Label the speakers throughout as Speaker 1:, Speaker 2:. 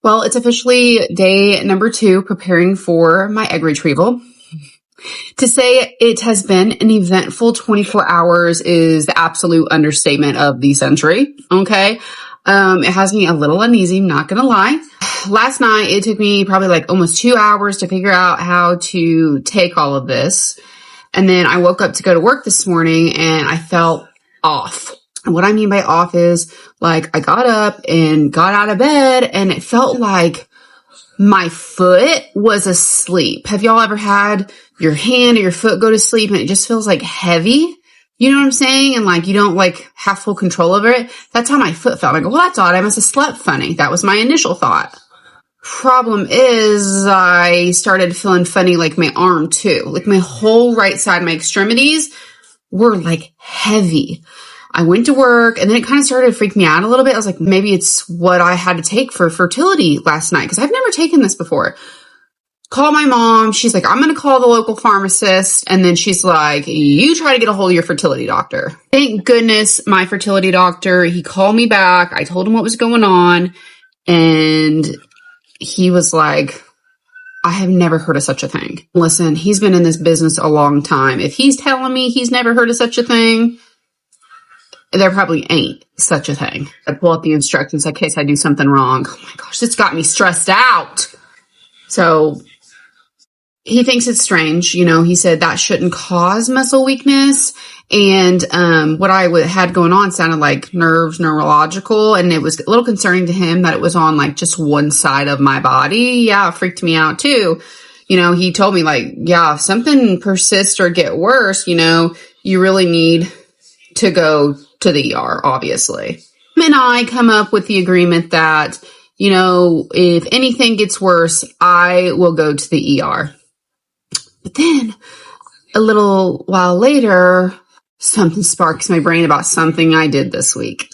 Speaker 1: Well, it's officially day number 2 preparing for my egg retrieval. To say it has been an eventful 24 hours is the absolute understatement of the century. Okay. It has me a little uneasy, not gonna lie. Last night, it took me probably like almost 2 hours to figure out how to take all of this. And then I woke up to go to work this morning and I felt off. And what I mean by off is like I got up and got out of bed and it felt like my foot was asleep. Have y'all ever had your hand or your foot go to sleep and it just feels like heavy? You know what I'm saying? And like you don't like have full control over it. That's how my foot felt. I go, well, that's odd. I must have slept funny. That was my initial thought. Problem is I started feeling funny like my arm too. Like my whole right side, my extremities were like heavy. I went to work and then it kind of started to freak me out a little bit. I was like, maybe it's what I had to take for fertility last night because I've never taken this before. Call my mom. She's like, I'm going to call the local pharmacist. And then she's like, you try to get a hold of your fertility doctor. Thank goodness my fertility doctor, he called me back. I told him what was going on. And he was like, I have never heard of such a thing. Listen, he's been in this business a long time. If he's telling me he's never heard of such a thing, there probably ain't such a thing. I pull up the instructions in case I do something wrong. Oh my gosh, it's got me stressed out. So he thinks it's strange. You know, he said that shouldn't cause muscle weakness. And what I had going on sounded like neurological. And it was a little concerning to him that it was on like just one side of my body. Yeah, it freaked me out too. You know, he told me like, yeah, if something persists or get worse, you know, you really need to go to the ER, obviously. Him and I come up with the agreement that, you know, if anything gets worse, I will go to the ER. But then a little while later, something sparks my brain about something I did this week.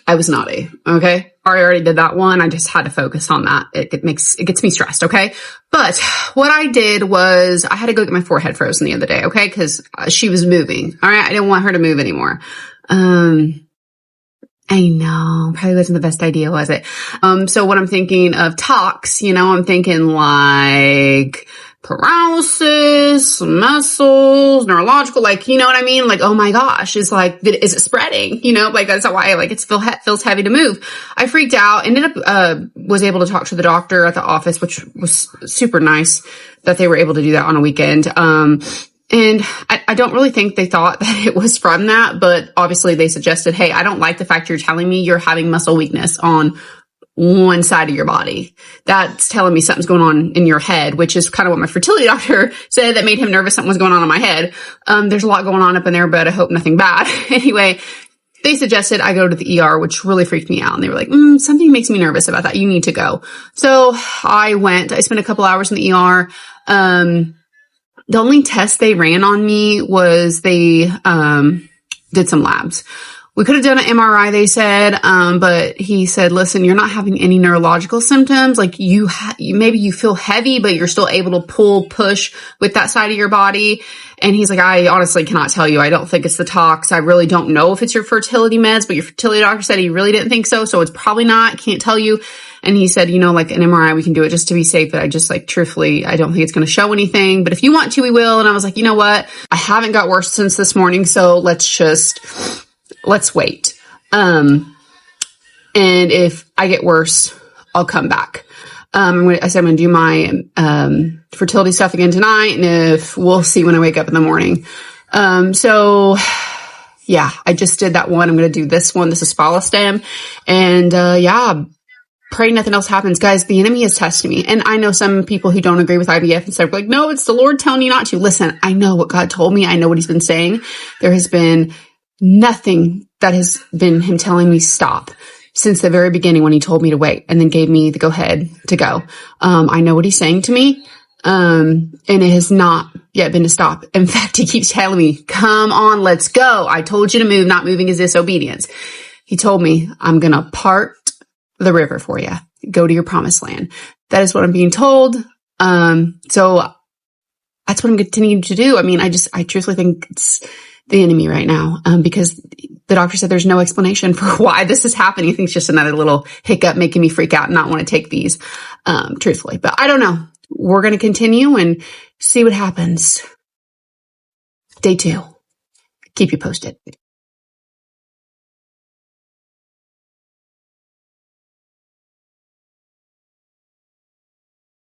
Speaker 1: I was naughty. Okay. I already did that one. I just had to focus on that. It gets me stressed. Okay. But what I did was I had to go get my forehead frozen the other day. Okay. Cause she was moving. All right. I didn't want her to move anymore. I know, probably wasn't the best idea, was it? So when I'm thinking of tox, you know, I'm thinking like paralysis, muscles, neurological, like, you know what I mean? Like, oh my gosh, is it spreading? You know, like that's why like it feels heavy to move. I freaked out, ended up, was able to talk to the doctor at the office, which was super nice that they were able to do that on a weekend. And I don't really think they thought that it was from that, but obviously they suggested, hey, I don't like the fact you're telling me you're having muscle weakness on one side of your body. That's telling me something's going on in your head, which is kind of what my fertility doctor said that made him nervous something was going on in my head. There's a lot going on up in there, but I hope nothing bad. Anyway, they suggested I go to the ER, which really freaked me out. And they were like, something makes me nervous about that. You need to go. So I went. I spent a couple hours in the ER. The only test they ran on me was they did some labs. We could have done an MRI, they said, but he said, listen, you're not having any neurological symptoms. Like maybe you feel heavy, but you're still able to push with that side of your body. And he's like, I honestly cannot tell you. I don't think it's the tox. I really don't know if it's your fertility meds, but your fertility doctor said he really didn't think so. So it's probably not. Can't tell you. And he said, you know, like an MRI, we can do it just to be safe. But I just like, truthfully, I don't think it's going to show anything. But if you want to, we will. And I was like, you know what? I haven't got worse since this morning. So let's wait. And if I get worse, I'll come back. I said, I'm going to do my, fertility stuff again tonight. And if we'll see when I wake up in the morning. So yeah, I just did that one. I'm going to do this one. This is Follistim. And, yeah, pray nothing else happens. Guys, the enemy is testing me. And I know some people who don't agree with IVF and stuff like, no, it's the Lord telling you not to. Listen, I know what God told me. I know what he's been saying. There has been nothing that has been him telling me stop since the very beginning when he told me to wait and then gave me the go ahead to go. I know what he's saying to me. And it has not yet been to stop. In fact, he keeps telling me, come on, let's go. I told you to move. Not moving is disobedience. He told me, I'm going to part the river for you. Go to your promised land. That is what I'm being told. So that's what I'm continuing to do. I mean, I truthfully think the enemy right now, because the doctor said there's no explanation for why this is happening. I think it's just another little hiccup making me freak out and not want to take these, truthfully. But I don't know. We're going to continue and see what happens. Day 2. Keep you posted.